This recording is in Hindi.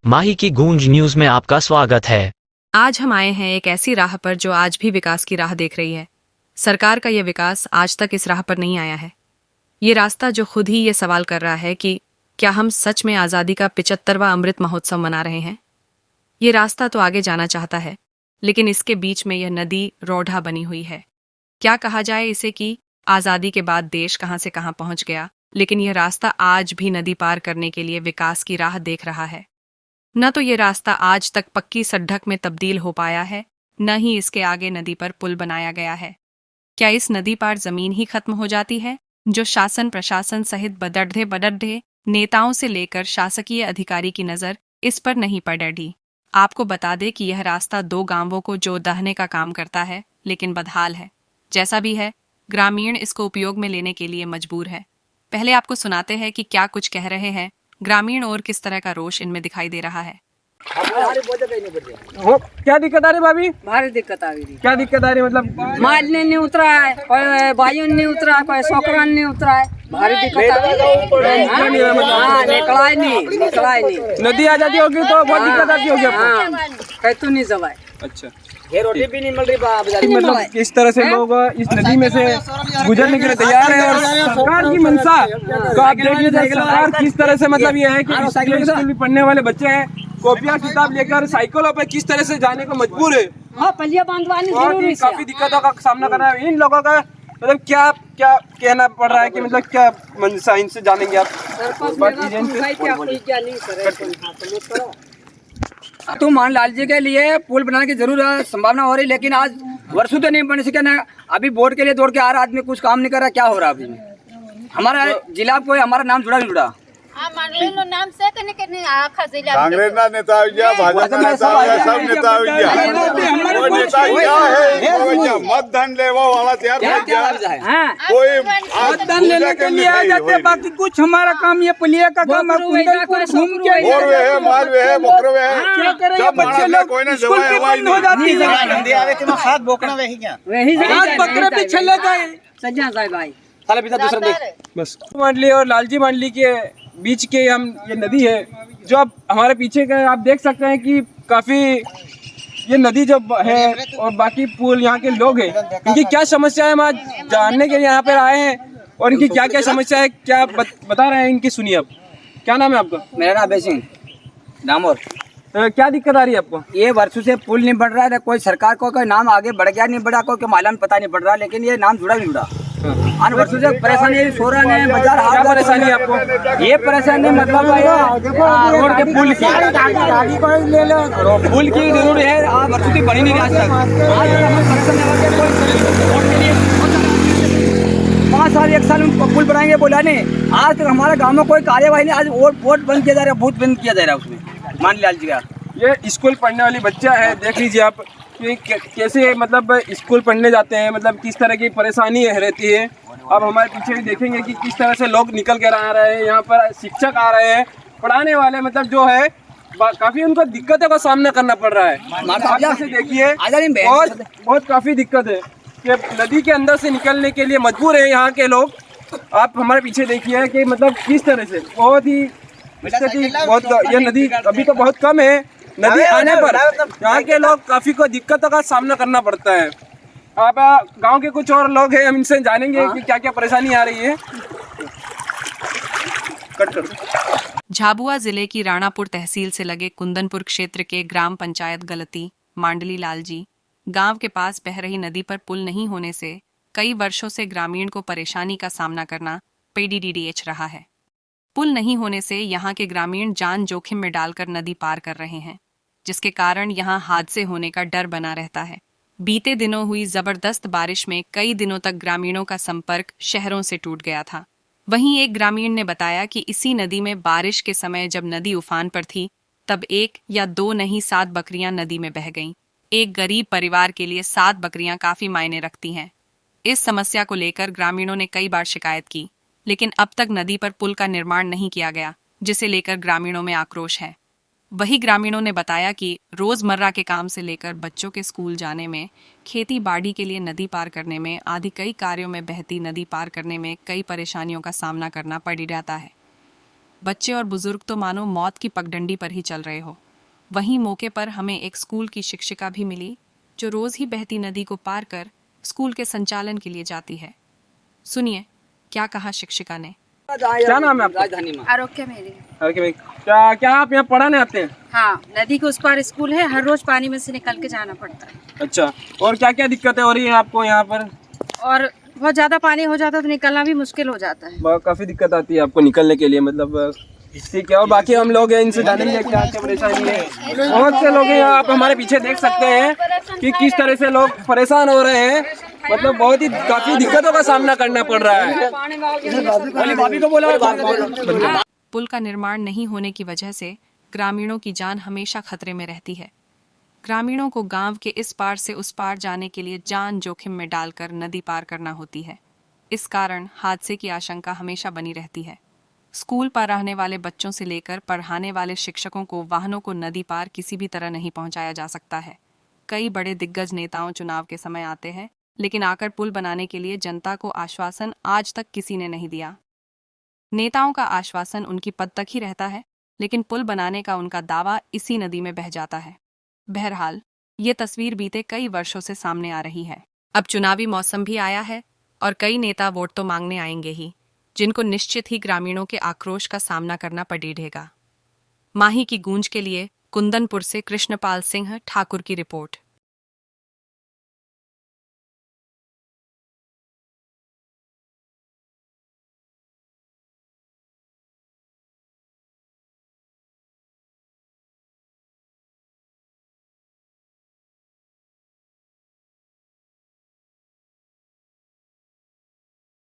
माही की गूंज न्यूज में आपका स्वागत है। आज हम आए हैं एक ऐसी राह पर जो आज भी विकास की राह देख रही है। सरकार का यह विकास आज तक इस राह पर नहीं आया है। ये रास्ता जो खुद ही ये सवाल कर रहा है कि क्या हम सच में आज़ादी का 75वां अमृत महोत्सव मना रहे हैं। ये रास्ता तो आगे जाना चाहता है, लेकिन इसके बीच में यह नदी रोढ़ा बनी हुई है। क्या कहा जाए इसे कि आज़ादी के बाद देश कहाँ से कहाँ पहुंच गया, लेकिन यह रास्ता आज भी नदी पार करने के लिए विकास की राह देख रहा है। न तो ये रास्ता आज तक पक्की सड़क में तब्दील हो पाया है, न ही इसके आगे नदी पर पुल बनाया गया है। क्या इस नदी पार जमीन ही खत्म हो जाती है, जो शासन प्रशासन सहित बड़े नेताओं से लेकर शासकीय अधिकारी की नज़र इस पर नहीं पड़ रही। आपको बता दें कि यह रास्ता 2 गांवों को जोड़ने का काम करता है, लेकिन बदहाल है। जैसा भी है, ग्रामीण इसको उपयोग में लेने के लिए मजबूर है। पहले आपको सुनाते हैं कि क्या कुछ कह रहे हैं ग्रामीण और किस तरह का रोष इनमें दिखाई दे रहा है। क्या दिक्कत आ रही भाभी? भारी दिक्कत आ रही। क्या दिक्कत आ रही मतलब? माल नहीं उतरा है, कोई बायुन नहीं उतरा है, कोई सोकरान नहीं उतरा है। भारी दिक्कत आ रही। हाँ, निकला ही नहीं। नदी आ जाती होगी तो बहुत दिक्कत आती होगी आपको। हाँ, कहीं तो नहीं जवाए। अच्छा, ये रोटी भी नहीं मिल रही मतलब किस तरह से लोग इस नदी में से गुजरने के लिए तैयार है और सरकार की मंशा तो आप देख लीजिए। सरकार किस तरह से मतलब ये है कि स्कूल में पढ़ने वाले बच्चे हैं, कॉपियाँ किताब लेकर साइकिलों पर किस तरह से जाने को मजबूर है। हाँ, पलिया बांधवानी और जरूरी है। काफी दिक्कतों का सामना करना है इन लोगों का। मतलब क्या क्या कहना पड़ रहा है कि मतलब क्या मंशा इनसे जानेंगे आप? तो मान लाल जी के लिए पुल बनाने की जरूर संभावना हो रही, लेकिन आज वर्षों तो नहीं बन सके ना। अभी वोट के लिए दौड़ के आ रहा आदमी कुछ काम नहीं कर रहा। क्या हो रहा अभी हमारा जिला कोई हमारा नाम जुड़ा नहीं जुड़ा। नाम से कांग्रेस ना नेता हो गया, भाजपा नेता हो गया, सब नेता हो गया। कोई नेता क्या है मतदान लेवा वाला तैयार हो गया। कोई मतदान लेने के लिए आ जाते, बाकी कुछ हमारा काम ये पुलिया का काम है। कुंदनपुर घूम के मोरवे है, मालवे है, बकरवे है, क्या करे सब बच्चे लोग कोई ना स्कूल जवाब भी बंद हो जाती है। हाथ बोकना वही आज बकरे भी चले गए। सज्जा साहब भाई साला पिता दूसरा देख बस। मंडली और लालजी मंडली के बीच के हम ये नदी है जो आप हमारे पीछे का आप देख सकते हैं कि काफी ये नदी जो है और बाकी पुल यहाँ के लोग हैं, इनकी क्या समस्या है हम आज जानने के लिए यहाँ पर आए हैं और इनकी क्या क्या समस्या है क्या बता रहे हैं इनकी। सुनिए आप। क्या नाम है आपका? मेरा नाम अभय सिंह दामोर। क्या दिक्कत आ रही है आपको? ये वर्षों से पुल नहीं बढ़ रहा है। कोई सरकार को कोई नाम आगे बढ़ गया नहीं बढ़ा, कोई मालूम पता नहीं पड़ रहा, लेकिन ये नाम जुड़ा नहीं जुड़ा। आन वर्षों से परेशानी सोरा ने बाजार हाथ। क्या परेशानी है आपको? ये परेशानी मतलब रोड के पुल की ले लो, पुल की जरूरी है। आज वर्षों से बनी नहीं रही आज तक। आज हमें परेशानी है, कोई वोट के लिए 5 साल 1 साल में पुल बनाएंगे बोला नहीं। आज तक हमारे गाँव में कोई कार्यवाही नहीं। आज वोट बंद किया जा रहा है, बूथ बंद किया जा रहा है उसमें। मान लाल जी का ये स्कूल पढ़ने वाली बच्चा है, देख लीजिए आप कि कैसे मतलब स्कूल पढ़ने जाते हैं, मतलब किस तरह की परेशानी रहती है। अब हमारे पीछे भी देखेंगे कि किस तरह से लोग निकल कर आ रहे हैं, यहाँ पर शिक्षक आ रहे हैं, पढ़ाने वाले मतलब जो है काफी उनको दिक्कतों का सामना करना पड़ रहा है। आप जैसे देखिए बहुत काफी दिक्कत है कि नदी के अंदर से निकलने के लिए मजबूर है यहाँ के लोग। आप हमारे पीछे देखिए कि मतलब किस तरह से बहुत ही बहुत ये नदी अभी तो बहुत कम है। नदी आने पर यहाँ के लोग काफी को दिक्कतों का सामना करना पड़ता है। आप गांव के कुछ और लोग हैं, हम इनसे जानेंगे कि क्या क्या परेशानी आ रही है। कट कर। झाबुआ जिले की राणापुर तहसील से लगे कुंदनपुर क्षेत्र के ग्राम पंचायत गलती मांडली लालजी गांव के पास बह रही नदी पर पुल नहीं होने से कई वर्षों से ग्रामीण को परेशानी का सामना करना पीडीडीएच रहा है। पुल नहीं होने से यहाँ के ग्रामीण जान जोखिम में डालकर नदी पार कर रहे हैं, जिसके कारण यहाँ हादसे होने का डर बना रहता है। बीते दिनों हुई जबरदस्त बारिश में कई दिनों तक ग्रामीणों का संपर्क शहरों से टूट गया था। वहीं एक ग्रामीण ने बताया कि इसी नदी में बारिश के समय जब नदी उफान पर थी तब 1 या 2 नहीं 7 बकरियां नदी में बह गईं। एक गरीब परिवार के लिए 7 बकरियां काफी मायने रखती हैं। इस समस्या को लेकर ग्रामीणों ने कई बार शिकायत की, लेकिन अब तक नदी पर पुल का निर्माण नहीं किया गया, जिसे लेकर ग्रामीणों में आक्रोश है। वही ग्रामीणों ने बताया कि रोजमर्रा के काम से लेकर बच्चों के स्कूल जाने में, खेती बाड़ी के लिए नदी पार करने में आदि कई कार्यों में बहती नदी पार करने में कई परेशानियों का सामना करना पड़ जाता है। बच्चे और बुजुर्ग तो मानो मौत की पगडंडी पर ही चल रहे हो। वहीं मौके पर हमें एक स्कूल की शिक्षिका भी मिली जो रोज ही बहती नदी को पार कर स्कूल के संचालन के लिए जाती है। सुनिए क्या कहा शिक्षिका ने। क्या नाम है आपका? राजधानी में आरोग्य मेरी। ओके भाई, क्या क्या आप यहाँ पढ़ाने आते हैं? हाँ, नदी के उस पार स्कूल है, हर रोज पानी में से निकल के जाना पड़ता है। अच्छा, और क्या क्या दिक्कतें हो रही है आपको यहाँ पर? और बहुत ज्यादा पानी हो जाता है तो निकलना भी मुश्किल हो जाता है। काफी दिक्कत आती है आपको निकलने के लिए, मतलब ठीक है। और बाकी हम लोग हैं, इनसे जानेंगे क्या क्या परेशानी है। बहुत से लोग हैं यहाँ, आप हमारे पीछे देख सकते हैं कि किस तरह से लोग परेशान हो रहे हैं। मतलब बहुत ही काफी दिक्कतों का सामना करना पड़ रहा है। पुल का निर्माण नहीं होने की वजह से ग्रामीणों की जान हमेशा खतरे में रहती है। ग्रामीणों को गांव के इस पार से उस पार जाने के लिए जान जोखिम में डालकर नदी पार करना होती है। इस कारण हादसे की आशंका हमेशा बनी रहती है। स्कूल पर रहने वाले बच्चों से लेकर पढ़ाने वाले शिक्षकों को वाहनों को नदी पार किसी भी तरह नहीं पहुंचाया जा सकता है। कई बड़े दिग्गज नेताओं चुनाव के समय आते हैं, लेकिन आकर पुल बनाने के लिए जनता को आश्वासन आज तक किसी ने नहीं दिया। नेताओं का आश्वासन उनकी पद तक ही रहता है, लेकिन पुल बनाने का उनका दावा इसी नदी में बह जाता है। बहरहाल ये तस्वीर बीते कई वर्षों से सामने आ रही है। अब चुनावी मौसम भी आया है और कई नेता वोट तो मांगने आएंगे ही, जिनको निश्चित ही ग्रामीणों के आक्रोश का सामना करना पड़ेगा। माही की गूंज के लिए कुंदनपुर से कृष्णपाल सिंह ठाकुर की रिपोर्ट।